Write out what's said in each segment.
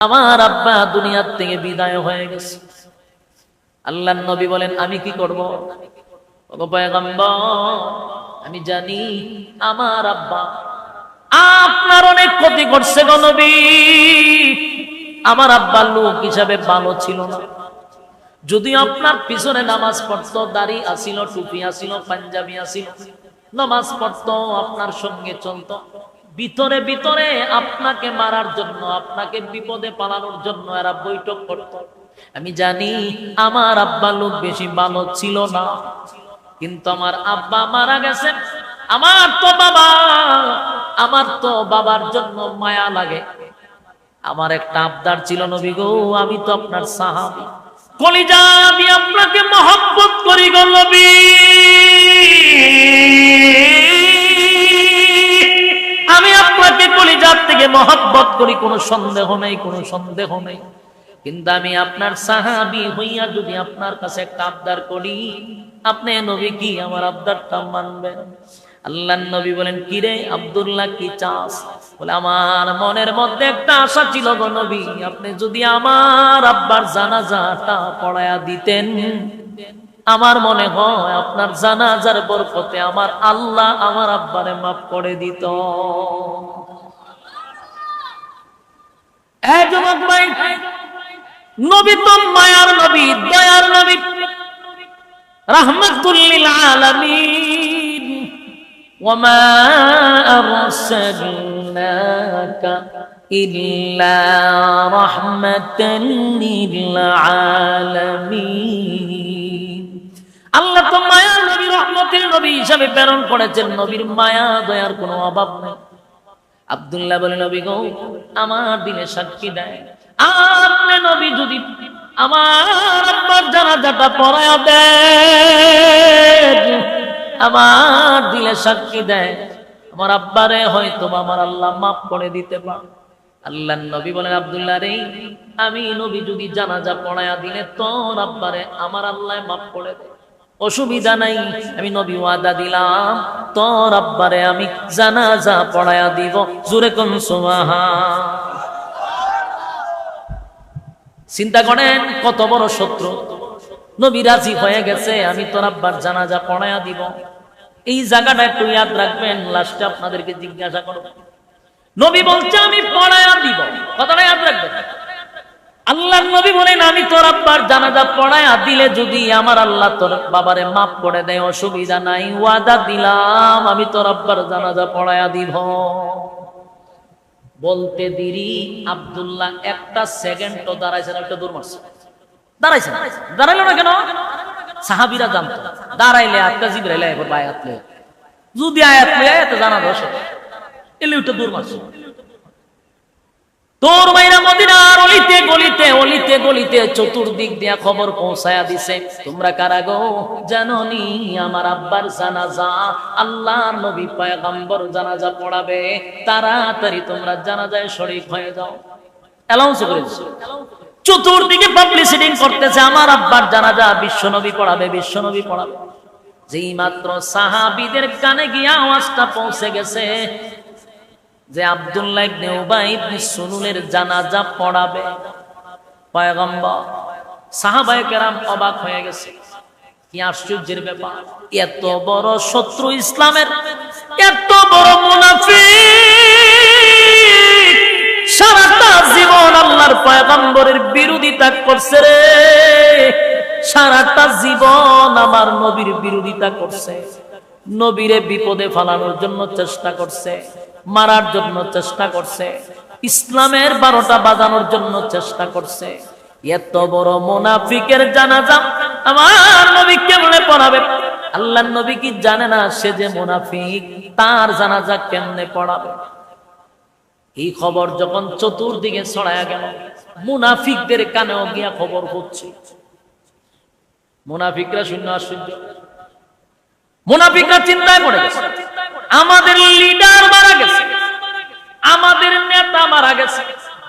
আমার আব্বা দুনিয়ার থেকে বিদায় হয়ে গেছে। আল্লাহর নবী বলেন আমি কি করব? ওগো পয়গম্বর, আমি জানি আমার আব্বা আপনার অনেক ক্ষতি করছে গো নবী। আমার আব্বা লোক হিসাবে ভালো ছিল না, যদি আপনার পিছনে নামাজ পড়তো, দাড়ি আসিল, টুপি আসিল, পাঞ্জাবি আসিল, নামাজ পড়তো, আপনার সঙ্গে চলতো, ভিতরে ভিতরে আপনাকে মারার জন্য, আপনাকে বিপদে পালানোর জন্য এরা বৈঠক করত। আমি জানি আমার আব্বা লোক বেশি ভালো ছিল না, কিন্তু আমার আব্বা মারা গেছেন। আমার তো বাবার জন্য মায়া লাগে। আমার একটা আবদার ছিল, নবী গো, আমি তো আপনার সাহাবী, কলিজা আমি আপনাকে মহব্বত করি গো নবী, আমি আপনাকে কলিজার থেকে মহব্বত করি, কোনো সন্দেহ নেই, কোনো সন্দেহ নেই। কিন্তু আমি আপনার সাহাবী হইয়া যদি আপনার কাছে একটা আবদার করি, আপনি নবী কি আমার আবদারটা মানবেন? আল্লাহর নবী বলেন, কি রে আব্দুল্লাহ, কি চাস? বলে, আমার মনের মধ্যে একটা আশা ছিল গো নবী, আপনি যদি আমার আব্বার জানাজাটা পড়ায়া দিতেন, আমার মনে হয় আপনার জানাজার বরকতে আমার আল্লাহ আমার আব্বারে মাফ করে দিত। এই যুবক ভাই, নবী তো মায়ার নবী, দয়ার নবী, রাহমাতুল লিল আলামিন। ওয়ামা আরসালনাকা ইল্লা রাহমাতাল লিল আলামিন। আল্লাহ তো মায়ার নবী, রহমতের নবী হিসাবে প্রেরণ করেছেন। নবীর মায়া দয়ার কোনো অভাব নেই। আব্দুল্লাহ বলে, নবী গো, আমার দিলে সাক্ষী দেয়, আপনি নবী যদি আমার আব্বার জানাজাটা পড়ায়া দেন, আমার দিলে সাক্ষী দেয়, আমার আব্বারে হয়তো আমার আল্লাহ মাফ করে দিতে পারে। আল্লাহর নবী বলেন, আব্দুল্লাহ রে, আমি নবী যদি জানাজা পড়ায়া দিলে তোর আব্বারে আমার আল্লাহ মাফ করে দেয়, অসুবিধা নাই। আমি নবী ওয়াদা দিলাম, তোর আব্বারে আমি জানাজা পড়ায়া দিব। জোরে কোন সুবহান। চিন্তা করেন কত বড় শত্রু। নবী রাজি হয়ে গেছে, আমি তোর আব্বার জানাজা পড়ায়া দিব। এই জায়গাটা একটু ইয়াদ রাখবেন, লাস্টে আপনাদেরকে জিজ্ঞাসা করব। নবী বলছে আমি পড়ায়া দিব, কথাটা ইয়াদ রাখবেন। আল্লাহর নবী বলেন, আমি তোর আব্বার জানাজা পড়ায়া দিলে যদি আমার আল্লাহ তোর বাবারে মাফ করে দেয়, অসুবিধা নাই, ওয়াদা দিলাম আমি তোর আব্বার জানাজা পড়ায়া দিব। বলতে দেরি আব্দুল্লাহ একটা সেকেন্ডও দাঁড়াইছে না, একটা দূর মারছে, দাঁড়াইছে না। দাঁড়াইলো না কেন? সাহাবীরা জানতো দাঁড়াইলে আটটা জিবরাইল আইব আয়াত লয়ে, যদি আয়াত লয়ে এত জানা দোষ এলে ওটা দূর মারছে। তোর মাইরা মদিনার অলিতে গলিতে, অলিতে গলিতে চতুর্দিক দিয়া খবর পৌঁছায়া দিছে, তোমরা কারা গো? জানোনি আমার আব্বার জানাজা, আল্লাহর নবী পয়গম্বর জানাজা পড়াবে, তাড়াতাড়ি তোমরা জানাজায় শরীক হয়ে যাও। অ্যালাউন্স করেছে, চতুর্দিকে পাবলিসিটি করতেছে, আমার আব্বার জানাজা বিশ্বনবী পড়াবে, বিশ্বনবী পড়াবে। যেই মাত্র সাহাবীদের কানে গিয়া আওয়াজটা পৌঁছে গেছে যে আব্দুল্লাহ ইবনে উবাই ইবনে সুলুলের জানাজা পড়াবে পয়গম্বর, সাহাবায়ে কেরাম অবাক হয়ে গেছে। কি আশ্চর্যের ব্যাপার! এত বড় শত্রু ইসলামের, এত বড় মুনাফিক, সারাটা জীবন আল্লাহর পয়গম্বরের বিরোধিতা করছে রে, সারাটা জীবন আমার নবীর বিরোধিতা করছে, নবীরে বিপদে ফেলানোর জন্য চেষ্টা করছে, মারার জন্য চেষ্টা করছে, ইসলামের 12টা বাজানোর জন্য চেষ্টা করছে। এত বড় মুনাফিকের জানাজা আমার নবী কেমনে পড়াবে? আল্লাহর নবী কি জানে না সে যে মুনাফিক, তার জানাজা কেমনে পড়াবে? এই খবর যখন চতুর্দিকে ছড়ায়া গেল, মুনাফিকদের কানেও গিয়া খবর হচ্ছে। মুনাফিকরা শূন্য আশ্চর্য, মুনাফিকরা চিন্তায় পড়ে গেছে, আমাদের লিডার মারা গেছে, আমাদের নেতা মারা গেছে,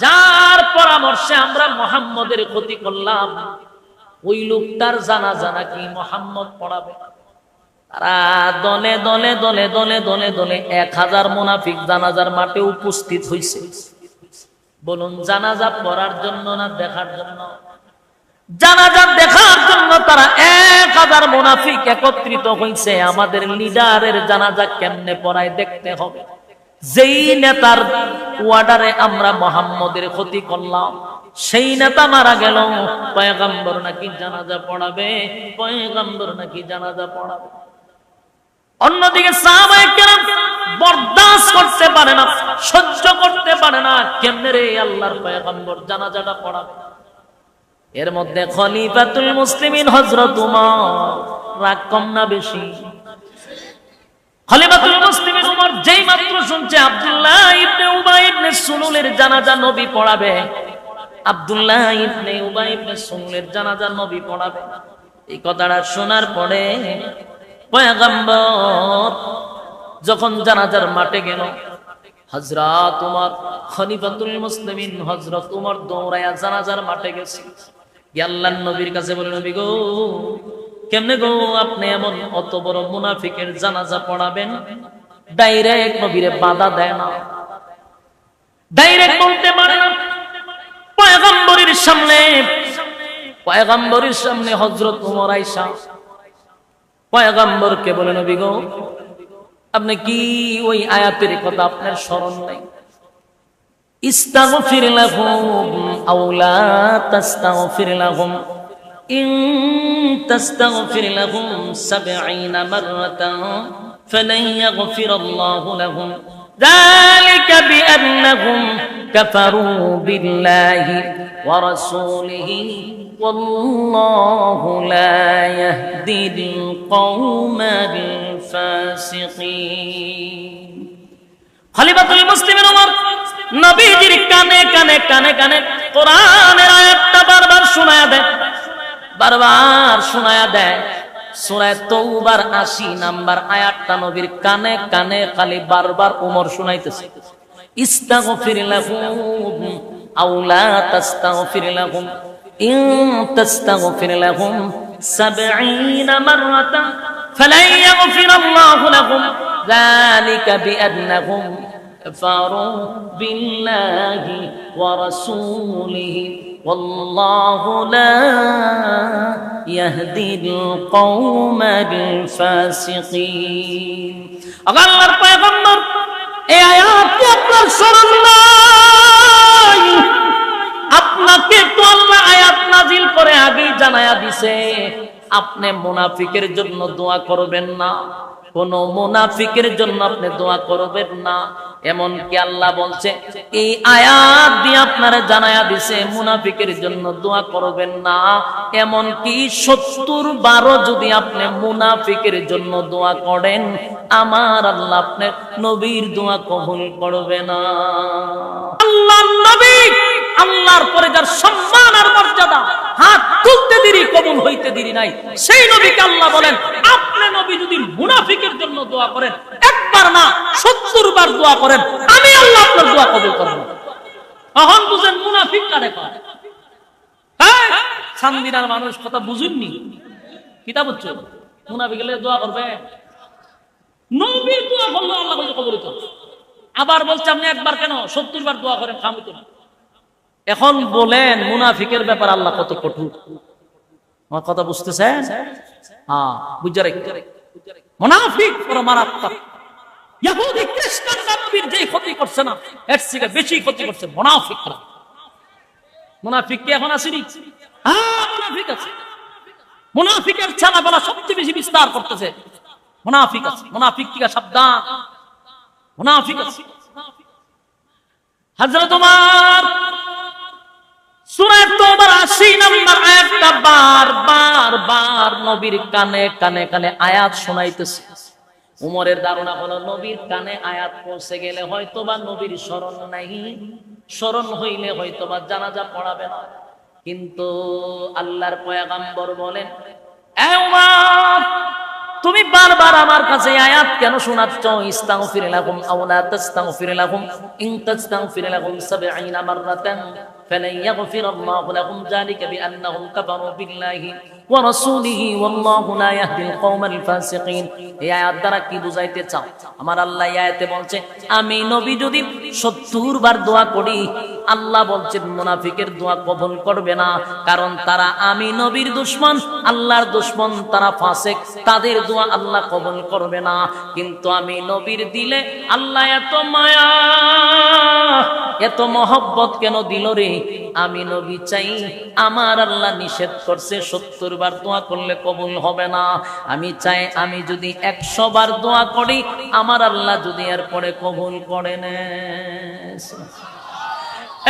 যার পরামর্শে আমরা মুহাম্মদের ক্ষতি করলাম, ওই লোকটার জানাজা নাকি মুহাম্মদ পড়াবে। তারা দলে দলে দলে দলে দলে দলে 1000 মুনাফিক জানাজার মাঠে উপস্থিত হইছে। বলুন জানাজা পড়ার জন্য না দেখার জন্য? জানাজা দেখার জন্য তারা 1000 মুনাফিক একত্রিত হইছে। আমাদের লিডারের জানাজা কেমনে পড়ায় দেখতে হবে। যেই নেতার ওয়ার্ডারে আমরা মুহাম্মদের ক্ষতি করলাম, সেই নেতা মারা গেল, পয়গম্বর নাকি জানাজা পড়াবে, পয়গম্বর নাকি জানাজা পড়াবে। অন্যদিকে সাহাবায়ে কেরাম বরদাস্ত করতে পারে না, সহ্য করতে পারে না, কেমনে রে আল্লাহর পয়গম্বর জানাজাটা পড়াবে। এর মধ্যে খলিফাতুল মুসলিমিন হযরত উমর রাগ কম না বেশি? খলিফাতুল মুসলিমিন উমর যেই মাত্র শুনছে আব্দুল্লাহ ইবনে উবাই ইবনে সুলুলের জানাজা নবী পড়াবে, আব্দুল্লাহ ইবনে উবাই ইবনে সুলুলের জানাজা নবী পড়াবে, এই কথাটা শোনার পরে পয়গম্বর যখন জানাজার মাঠে গেল, হযরত উমর খলিফাতুল মুসলিমিন হযরত উমর দৌড়ায়া জানাজার মাঠে গেছে। আল্লাহর নবীর কাছে বলে, নবী গো, কেমনে গো আপনি এমন অত বড় মুনাফিকের জানাজা পড়াবেন? ডাইরেক্ট নবীরে বাধা দেয় না, ডাইরেক্ট বলতে পারে না। পয়গম্বরের সামনে হযরত উমর আয়েশা পয়গম্বরকে বলে, নবী গো, আপনি কি ওই আয়াতের কথা আপনার স্মরণ নাই? ইস্তাগফির লাহুম আও লা তাস্তাগফির লাহুম ইন তাস্তাগফির লাহুম 70 মাররাতান ফালান ইয়াগফিরাল্লাহু লাহুম যালিকা বিআন্নাহুম কাফারু বিল্লাহি ওয়া রাসূলিহি ওয়াল্লাহু লা ইয়াহদিল কওমাল ফাসিকিন। খলিফাতুল মুসলিমিন ওমর নবীজির কানে কানে কানে কানে কোরআনের আয়াতটা বারবার শোনায়া দেয়। সূরা তাওবার 80 নাম্বার আয়াতটা নবীর কানে কানে খালি বারবার ওমর শুনাইতেছে। ইস্তাগফির লাহুম আও লা তাস্তাগফির লাহুম ইন তাস্তাগফির লাহুম 70 মাররাতান ফালান ইয়াগফিরাল্লাহু লাহুম যালিকা বিআন্নাহুম كفروا بالله ورسوله والله لا يهدي القوم الفاسقين। আল্লাহর পয়গম্বর এই আয়াতটি আপনার স্মরণ নাই? আপনাকে তো আল্লাহ আয়াত নাজিল করে আগেই জানায়া দিছে আপনি মুনাফিকের জন্য দোয়া করবেন না, কোন মুনাফিকের জন্য আপনি দোয়া করবেন না। এমন কি আল্লাহ বলছে এই আয়াত দিয়ে আপনারা জানায়া দিছে মুনাফিকের জন্য দোয়া করবেন না। এমন কি 70 যদি আপনি মুনাফিকের জন্য দোয়া করেন, আমার আল্লাহ আপনার নবীর দোয়া কবুল করবে না। আল্লাহর নবী, আল্লাহর পরে যার সম্মান আর মর্যাদা, হাত তুলতে দেরি কবুল হইতে দেরি নাই, সেই নবীকে আল্লাহ বলেন আপনি নবী যদি মুনাফিকের জন্য দোয়া করেন, একবার না 70 বার দোয়া করেন, আমি আল্লাহ আপনার দোয়া কবুল করব। এখন বুঝেন মুনাফিক কারে কয়? হ্যাঁ, সান্দিনার মানুষ কথা বুঝুননি, কিতা বুঝছো? মুনাফিক হলে দোয়া করবে, নবীর দোয়া করলে আল্লাহ কবুল করবে। আবার বলছে আপনি একবার কেন 70 বার দোয়া করেন, কামিত না। এখন বলেন মুনাফিকের ব্যাপার আল্লাহ কত কঠোর। আমার কথা বুঝতেছেন? হ্যাঁ, বুঝা রাখতে। মুনাফিক বড় মারাত্মক। ইহুদি খ্রিস্টানরা নবীর যে ক্ষতি করছে না, এর থেকে বেশি ক্ষতি করছে মুনাফিকরা। মুনাফিক কি এখন আসেনি? হ্যাঁ, মুনাফিক আছে। মুনাফিকের ছানাপালা সবচেয়ে বেশি বিস্তার করতেছে। মুনাফিক আছে, মুনাফিক থেকে সাবধান। মুনাফিক আছে। হযরত ওমর সূরা তাওবার 80 নম্বর আয়াতটা বারবার নবীর কানে কানে কানে আয়াত শোনাইতেছে। উমরের ধারণা হলো নবীর কানে আয়াত পৌঁছে গেলে হয়তোবা নবীর স্মরণ নাই, স্মরণ হইলে হয়তোবা জানাজা পড়াবে না। কিন্তু আল্লাহর পয়গম্বর বলেন, এ উমর, তুমি বারবার আমার কাছে আয়াত কেন শোনাচ্ছ? ইস্তাগফির লাহুম আও লা তাস্তাগফির লাহুম ইন তাস্তাগফির লাহুম 70 মাররাতান ফালান ইয়াগফিরাল্লাহু লাহুম যালিকা বিআন্নাহুম কাফারু বিল্লাহি ওয়া রাসূলিহি ওয়াল্লাহু লা ইয়াহদিল কওমাল ফাসিকিন। এই আয়াত দ্বারা কি বুঝাইতে চাও? আমার আল্লাহ এই আয়াতে বলছে আমি নবী যদি 70 বার দোয়া করি, আল্লাহ বলছেন মুনাফিকের দোয়া কবুল করবে না, কারণ তারা আমি নবীর দুশমন, আল্লাহর দুশমন, তারা ফাসিক, তাদের দোয়া আল্লাহ কবুল করবে না। কিন্তু আমি নবীর দিলে আল্লাহ এত মায়া এত মহব্বত কেন দিল রে? আমি নবী চাই, আমার আল্লাহ নিষেধ করছে 70 বার দোয়া করলে কবুল হবে না। আমি চাই আমি যদি 100 বার দোয়া করি, আমার আল্লাহ যদি এরপরে কবুল করে নেন।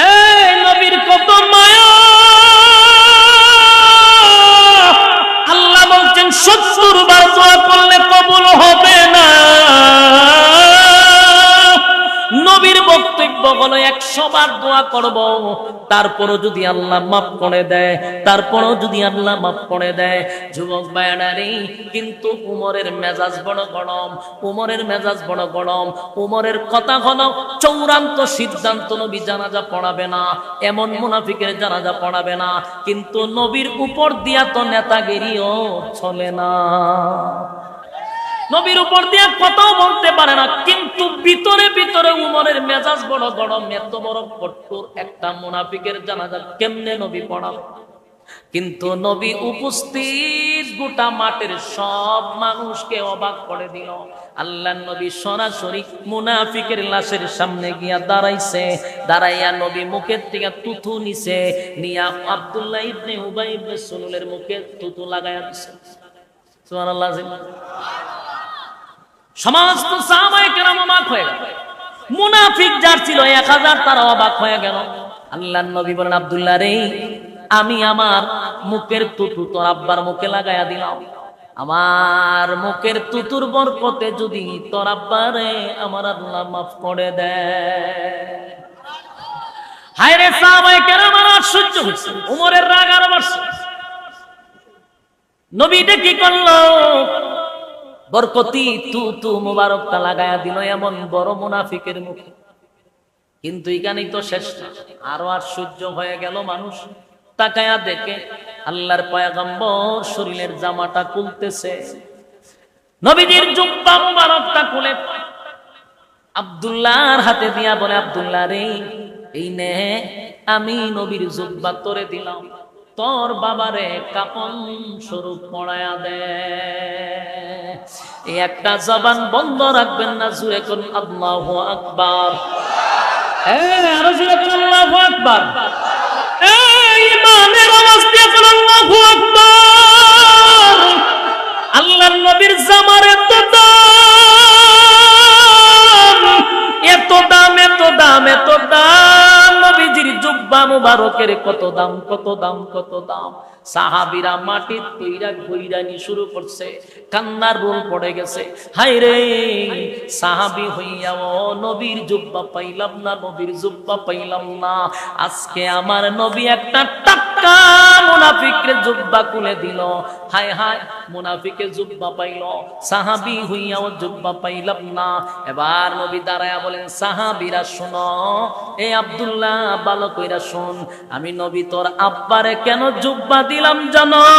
এই নবীর কত মায়া! আল্লাহ বলছেন 70 বার দোয়া করলে কবুল হবে না। নবীর বক্তব্য হলো 100 বার দোয়া করব, তারপরও যদি আল্লাহ মাফ করে দেয়, তারপরও যদি আল্লাহ মাফ করে দেয়। যুবক ভাইয়ারে, কিন্তু উমরের মেজাজ বড় গরম, উমরের মেজাজ বড় গরম। উমরের কথা হলো চূড়ান্ত সিদ্ধান্ত, নবী জানাজা পড়াবে না, এমন মুনাফিকের জানাজা পড়াবে না। কিন্তু নবীর উপর দিয়া তো নেতাগিরিও চলে না, নবীর উপর দিয়ে কথাও বলতে পারে না, কিন্তু ভিতরে ভিতরে উমরের মেজাজ বড় গরম। এত বড় কঠোর একটা মুনাফিকের জানাজা কেমনে নবী পড়াবে? কিন্তু নবী উপস্থিত, গোটা মাঠের সব মানুষকে অবাক করে দিল। আল্লাহর নবী সরাসরি মুনাফিকের লাশের সামনে গিয়া দাঁড়াইছে, দাঁড়াইয়া নবী মুখের থেকে তুতু নিছে, নিয়া আব্দুল্লাহ ইবনে উবাই ইবনে সুলুলের মুখে তুতু লাগায়া দিছে। সুবহানাল্লাহ। সমস্ত সাহাবায়ে কেরাম অবাক হয়ে গেল। মুনাফিক যার ছিল 1000, তারা অবাক হয়ে গেল। আল্লাহর নবী বলেন, আব্দুল্লাহ রে, আমি আমার মুখের তুতু তোর আব্বার মুখে লাগায়া দিলাম। আমার মুখের তুতুর বরকতে যদি তোর আব্বারে আমার আল্লাহ মাফ করে দেয়। হায় রে সাহাবায়ে কেরাম আশ্চর্য হইছে, উমরের রাগ আরো বাড়ছে। নবীটা কি করলো? বরকতি তুতু মুবারকটা লাগায়া দিল এমন বড় মুনাফিকের মুখে। কিন্তু এখানেই তো শেষ না, আরো আশ্চর্য হয়ে গেল মানুষ। তাকায়া দেখে আল্লাহর পয়গম্বর শরীরের জামাটা খুলতেছে, নবীজির জুব্বা মুবারকটা খুলে আব্দুল্লাহর হাতে দিয়া বলে, আব্দুল্লাহ রে, এই নে আমি নবীর জুব্বা তোরে দিলাম, তোর বাবারে কাপন স্বরূপ পড়ায়া দে। এই একটা জবান বন্ধ রাখবেন না, জুড়ে করুন আল্লাহু আকবার। আরো জুড়ে করুন আল্লাহু আকবার। ইমানের আওয়াজ দিয়ে করুন আল্লাহু আকবার। আল্লাহর নবীর জামার এত দাম, এত দাম, এত দাম, এত দাম। নবীজির জুব্বা মুবারকের কত দাম, কত দাম, কত দাম। সাহাবীরা মাটির তৈরা গইরানি শুরু করছে, কান্নার রোল পড়ে গেছে। হায় রে, সাহাবী হইয়াও নবীর জুব্বা পাইলাম না, নবীর জুব্বা পাইলাম না। আজকে আমার নবী একটা টাক্কা মুনাফিকের জুব্বা খুলে দিল। হায় হায়, মুনাফিকের জুব্বা পাইল, সাহাবী হইয়াও জুব্বা পাইলাম না। এবার নবী দাঁড়ায়া বলেন, সাহাবীরা শোনো, এ আব্দুল্লাহ ভালো কইরা শোন, আমি নবী তোর আব্বারে কেন জুব্বা দিলাম জানোস?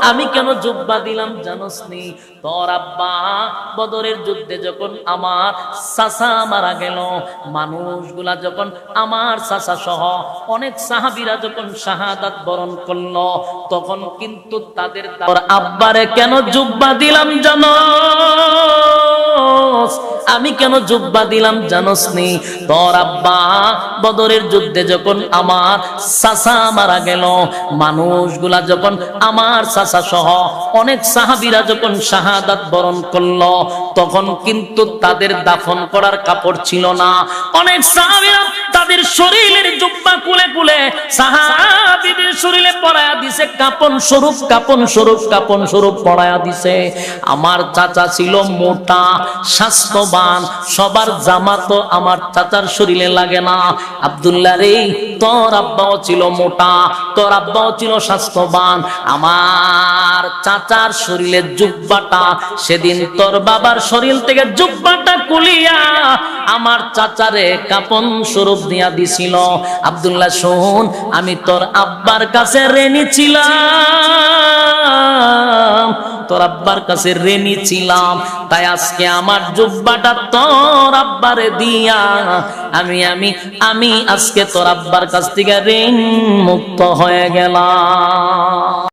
আমি কেন জুব্বা দিলাম জানোস নি? তোর আব্বা বদরের যুদ্ধে যখন আমার চাচা মারা গেল, মানুষগুলা যখন আমার চাচা সহ অনেক সাহাবীরা যখন শাহাদাত বরণ করলো, তখন কিন্তু তাদের তোর আব্বারে কেন জুব্বা দিলাম জানোস? আমি কেন জুব্বা দিলাম জানোস নি? তোর আব্বা বদরের যুদ্ধে যখন আমার চাচা মারা গেল, মানুষগুলা যখন আমার চাচা সহ অনেক সাহাবীরা যখন শাহাদাত বরণ করলো, তখন কিন্তু তাদের দাফন করার কাপড় ছিল না। অনেক সাহাবীরা তাদের শরীরের জুব্বা খুলে খুলে সাহাবীদের শরীরে পরায়া দিছে, কাপন স্বরূপ, কাপন স্বরূপ, কাপন স্বরূপ পরায়া দিছে। আমার চাচা ছিল মোটা, স্বাস্থ্যবান, সবার জামা তো আমার চাচার শরীরে লাগে না। আব্দুল্লাহ রে, তোর আব্বাও ছিল মোটা, তোর আব্বাও ছিল স্বাস্থ্যবান, আমার চাচার শরীরের জুব্বাটা সেদিন তোর বাবার শরীর থেকে জুব্বাটা কুলিয়া আমার চাচারে কাপন স্বরূপ দিয়া দিছিল। আব্দুল্লাহ শোন, আমি তোর আব্বার কাছে ঋণী ছিলাম, তোর আব্বার কাছে ঋণী ছিলাম, তাই আজকে আমার জুব্বাটা তোর আব্বারে দিয়া আমি আমি আমি আজকে তোর আব্বার কাছ থেকে ঋণ মুক্ত হয়ে গেলাম।